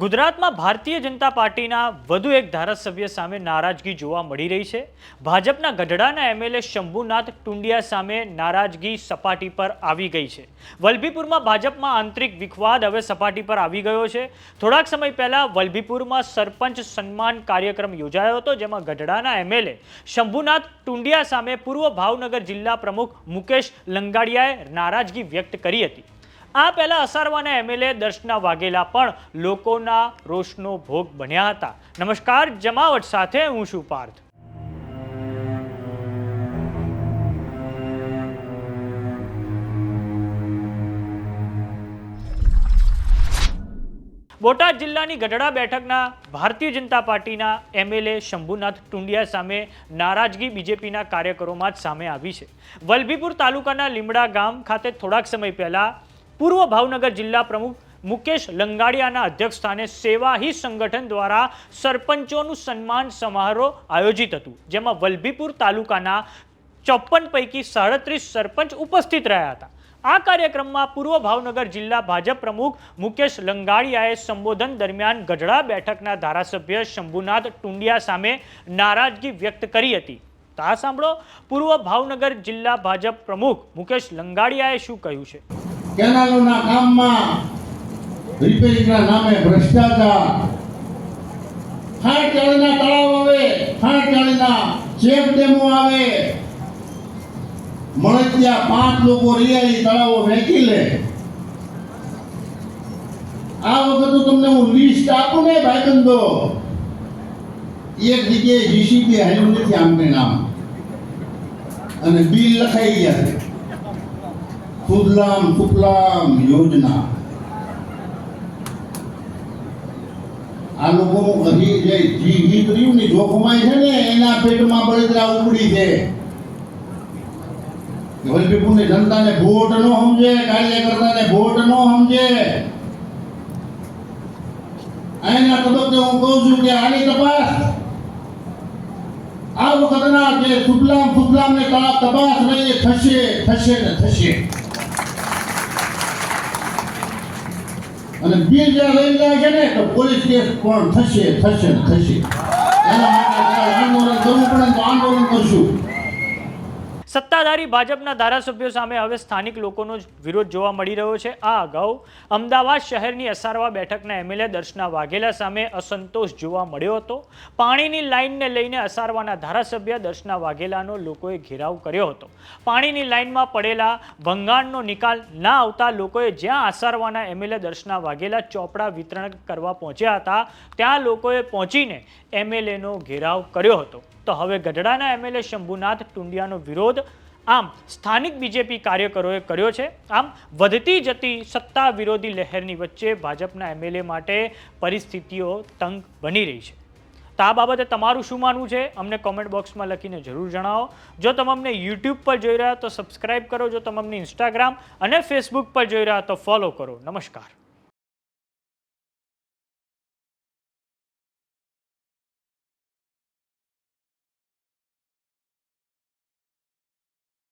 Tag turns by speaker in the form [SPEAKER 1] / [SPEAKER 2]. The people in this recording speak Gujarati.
[SPEAKER 1] ગુજરાતમાં ભારતીય જનતા પાર્ટીના વધુ એક ધારાસભ્ય સામે નારાજગી જોવા મળી રહી છે। ભાજપના ગઢડાના એમએલએ શંભુનાથ ટુંડિયા સામે નારાજગી સપાટી પર આવી ગઈ છે। વલભીપુરમાં ભાજપમાં આંતરિક વિખવાદ હવે સપાટી પર આવી ગયો છે। થોડાક સમય પહેલા વલભીપુરમાં સરપંચ સન્માન કાર્યક્રમ યોજાયો હતો, જેમાં ગઢડાના એમએલએ શંભુનાથ ટુંડિયા સામે પૂર્વ ભાવનગર જિલ્લા પ્રમુખ મુકેશ લંગાડિયાએ નારાજગી વ્યક્ત કરી હતી। આ પહેલા અસારવાના એમએલએ દર્શના વાઘેલા પણ લોકોના રોષનો ભોગ બન્યા હતા। નમસ્કાર, જમાવટ સાથે હું છું પાર્થ। બોટાદ જિલ્લાની ગઢડા બેઠકના ભારતીય જનતા પાર્ટીના એમએલએ શંભુનાથ ટુંડિયા સામે નારાજગી બીજેપીના કાર્યકરોમાં જ સામે આવી છે। વલભીપુર તાલુકાના લીમડા ગામ ખાતે થોડાક સમય પહેલા પૂર્વ ભાવનગર જિલ્લા પ્રમુખ મુકેશ લંગાડિયાના અધ્યક્ષસ્થાને સેવા હી સંગઠન દ્વારા સરપંચોનું સન્માન સમારોહ આયોજિત હતું, જેમાં વલભીપુર તાલુકાના 54 પૈકી 37 સરપંચ ઉપસ્થિત રહ્યા હતા। આ કાર્યક્રમમાં પૂર્વ ભાવનગર જિલ્લા ભાજપ પ્રમુખ મુકેશ લંગાડિયાએ સંબોધન દરમિયાન ગઢડા બેઠકના ધારાસભ્ય શંભુનાથ ટુંડિયા સામે નારાજગી વ્યક્ત કરી હતી। તો આ સાંભળો પૂર્વ ભાવનગર જિલ્લા ભાજપ પ્રમુખ મુકેશ લંગાડિયાએ શું કહ્યું છે।
[SPEAKER 2] કેનાલોના કામમાં રિપેરિંગના નામે ભ્રષ્ટાચાર, ખાણચાળીના તળાવ આવે, ખાણચાળીના ચેક ડેમો આવે, મળે ત્યાં 5 લોકો રિયાળી તળાવો વેચી લે। આ વખત તમને હું લિસ્ટ આપું ને ભાઈબંધો, એક જગ્યાએ જીસીબી હાલ્યું નથી આમને નામ, અને બિલ લખાઈ ગયા છે સુજલામ સુફલામ યોજના। આ લોકોનું હજી જે જીવિત રહ્યું ને જોખમાય છે ને, એના પેટમાં બળતરા ઉપડી છે। વલભીપુરની જનતાને વોટ ન સમજે, કાર્યકર્તાને વોટ ન સમજે। અહીંના તબક્કે હું કહું છું કે આની તપાસ આ વખતના જે સુફલામ ને તપાસ રહી થશે ને થશે। અને બિલ જ્યાં લઈ જાય છે ને, તો પોલીસ કેસ પણ થશે ને થશે। એના માટે આંદોલન કરવું પડે તો આંદોલન કરશું।
[SPEAKER 1] સત્તાધારી ભાજપના ધારાસભ્યો સામે હવે સ્થાનિક લોકોનો વિરોધ જોવા મળી રહ્યો છે। આ અગાઉ અમદાવાદ શહેરની અસારવા બેઠકના એમએલએ દર્શના વાઘેલા સામે અસંતોષ જોવા મળ્યો હતો। પાણીની લાઇનને લઈને અસારવાના ધારાસભ્ય દર્શના વાઘેલાનો લોકોએ ઘેરાવ કર્યો હતો। પાણીની લાઇનમાં પડેલા ભંગાણનો નિકાલ ના આવતા લોકોએ જ્યાં અસારવાના એમએલએ દર્શના વાઘેલા ચોપડા વિતરણ કરવા પહોંચ્યા હતા, ત્યાં લોકોએ પહોંચીને એમએલએનો ઘેરાવ કર્યો હતો। તો હવે ગઢડાના એમએલએ શંભુનાથ ટુંડિયાનો વિરોધ આમ સ્થાનિક બીજેપી કાર્યકરોએ કર્યો છે। આમ વધતી જતી સત્તા વિરોધી લહેરની વચ્ચે ભાજપના એમએલએ માટે પરિસ્થિતિઓ તંગ બની રહી છે। તો આ બાબતે તમારું શું માનવું છે, અમને કોમેન્ટ બોક્સમાં લખીને જરૂર જણાવો। જો તમે અમને યુટ્યુબ પર જોઈ રહ્યા તો સબસ્ક્રાઇબ કરો, જો તમે અમને ઇન્સ્ટાગ્રામ અને ફેસબુક પર જોઈ રહ્યા તો ફોલો કરો। નમસ્કાર।